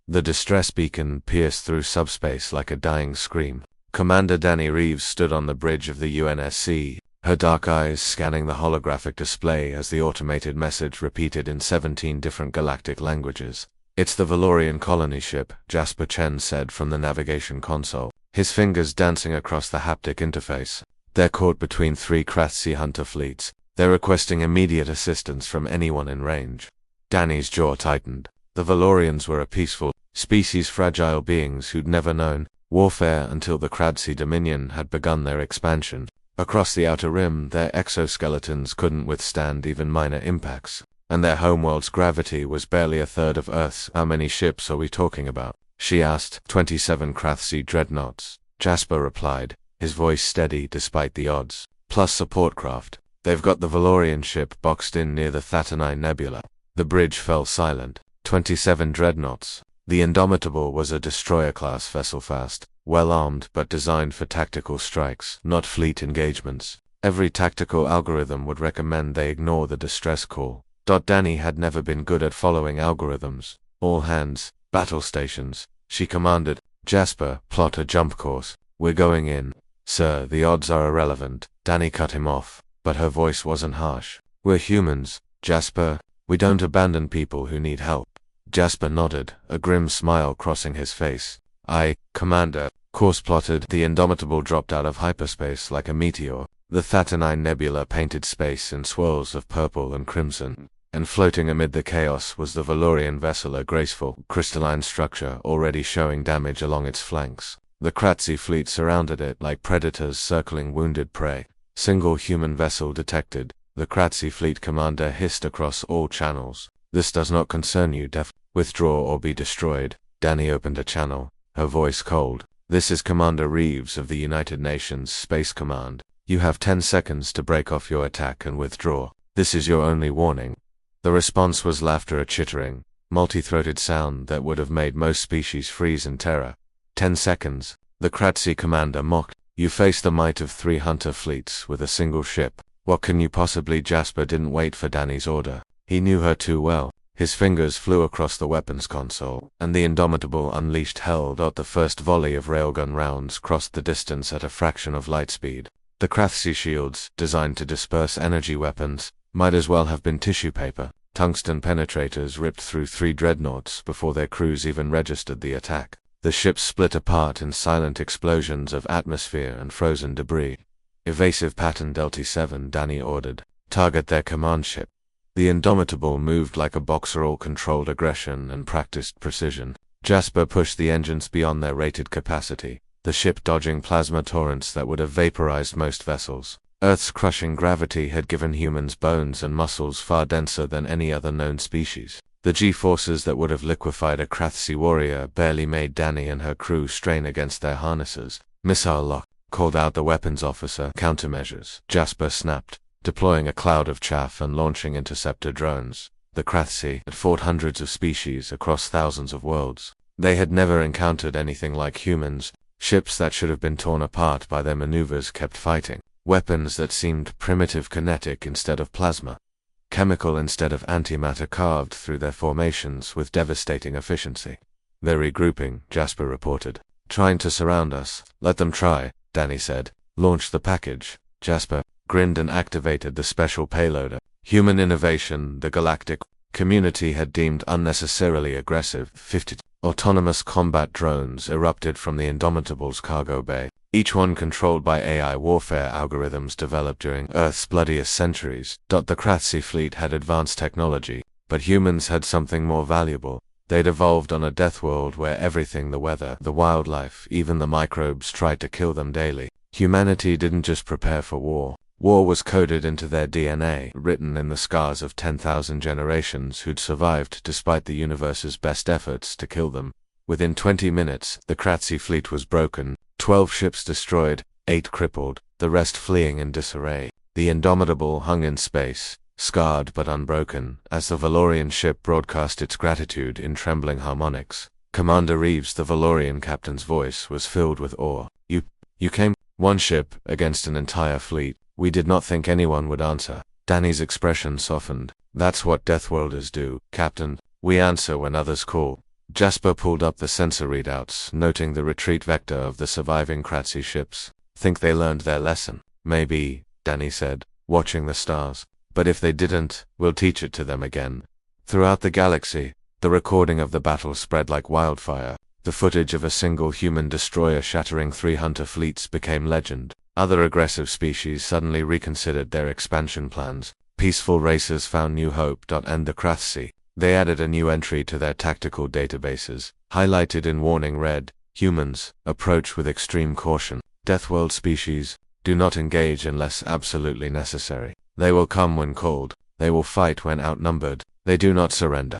The distress beacon pierced through subspace like a dying scream. Commander Danny Reeves stood on the bridge of the UNSC, her dark eyes scanning the holographic display as the automated message repeated in 17 different galactic languages. "It's the Valorian colony ship," Jasper Chen said from the navigation console, his fingers dancing across the haptic interface. "They're caught between 3 Krathsi hunter fleets. They're requesting immediate assistance from anyone in range." Danny's jaw tightened. The Valorians were a peaceful, species-fragile beings who'd never known warfare until the Krathsi Dominion had begun their expansion. Across the Outer Rim, their exoskeletons couldn't withstand even minor impacts, and their homeworld's gravity was barely a third of Earth's. "How many ships are we talking about?" she asked. 27 Krathsi dreadnoughts, Jasper replied, his voice steady despite the odds. "Plus support craft. They've got the Valorian ship boxed in near the Thatanai Nebula." The bridge fell silent. 27 dreadnoughts. The Indomitable was a destroyer-class vessel, fast, well-armed but designed for tactical strikes, not fleet engagements. Every tactical algorithm would recommend they ignore the distress call. Danny had never been good at following algorithms. "All hands, battle stations," she commanded. "Jasper, plot a jump course. We're going in." "Sir, the odds are irrelevant," Danny cut him off, but her voice wasn't harsh. "We're humans, Jasper. We don't abandon people who need help." Jasper nodded, a grim smile crossing his face. "Aye, Commander." Course plotted, the Indomitable dropped out of hyperspace like a meteor. The Thatanai Nebula painted space in swirls of purple and crimson, and floating amid the chaos was the Valorian vessel, a graceful, crystalline structure already showing damage along its flanks. The Krathsi fleet surrounded it like predators circling wounded prey. "Single human vessel detected," the Krathsi fleet commander hissed across all channels. "This does not concern you, Withdraw or be destroyed." Danny opened a channel, her voice cold. "This is Commander Reeves of the United Nations Space Command. You have 10 seconds to break off your attack and withdraw. This is your only warning." The response was laughter, a chittering, multi-throated sound that would have made most species freeze in terror. 10 seconds, the Krathsi commander mocked. "You face the might of 3 hunter fleets with a single ship. What can you possibly?" Jasper didn't wait for Danny's order. He knew her too well. His fingers flew across the weapons console, and the Indomitable unleashed hell. The first volley of railgun rounds crossed the distance at a fraction of light speed. The Krathsi shields, designed to disperse energy weapons, might as well have been tissue paper. Tungsten penetrators ripped through 3 dreadnoughts before their crews even registered the attack. The ships split apart in silent explosions of atmosphere and frozen debris. "Evasive pattern Delta 7, Danny ordered. "Target their command ship." The Indomitable moved like a boxer, all controlled aggression and practiced precision. Jasper pushed the engines beyond their rated capacity, the ship dodging plasma torrents that would have vaporized most vessels. Earth's crushing gravity had given humans bones and muscles far denser than any other known species. The G-forces that would have liquefied a Krathsi warrior barely made Danny and her crew strain against their harnesses. "Missile lock," called out the weapons officer. "Countermeasures," Jasper snapped, deploying a cloud of chaff and launching interceptor drones. The Krathsi had fought hundreds of species across thousands of worlds. They had never encountered anything like humans. Ships that should have been torn apart by their maneuvers kept fighting. Weapons that seemed primitive, kinetic instead of plasma, chemical instead of antimatter, carved through their formations with devastating efficiency. "They're regrouping," Jasper reported. "Trying to surround us." "Let them try," Danny said. "Launch the package." Jasper grinned and activated the special payloader. Human innovation the galactic community had deemed unnecessarily aggressive. 50 autonomous combat drones erupted from the Indomitable's cargo bay, each one controlled by AI warfare algorithms developed during Earth's bloodiest centuries. The Krathsi fleet had advanced technology, but humans had something more valuable. They'd evolved on a death world where everything, the weather, the wildlife, even the microbes, tried to kill them daily. Humanity didn't just prepare for war. War was coded into their DNA, written in the scars of 10,000 generations who'd survived despite the universe's best efforts to kill them. Within 20 minutes, the Krathsi fleet was broken, 12 ships destroyed, 8 crippled, the rest fleeing in disarray. The Indomitable hung in space, scarred but unbroken, as the Valorian ship broadcast its gratitude in trembling harmonics. Commander Reeves, the Valorian captain's voice, was filled with awe. You came? One ship, against an entire fleet. We did not think anyone would answer." Danny's expression softened. "That's what Deathworlders do, Captain. We answer when others call." Jasper pulled up the sensor readouts, noting the retreat vector of the surviving Kratzy ships. Think they learned their lesson? Maybe, Danny said, watching the stars. But if they didn't, we'll teach it to them again. Throughout the galaxy, the recording of the battle spread like wildfire. The footage of a single human destroyer shattering 3 hunter fleets became legend. Other aggressive species suddenly reconsidered their expansion plans. Peaceful races found new hope. And the Kratzy. They added a new entry to their tactical databases, highlighted in warning red: humans, approach with extreme caution. Deathworld species, do not engage unless absolutely necessary. They will come when called. They will fight when outnumbered. They do not surrender.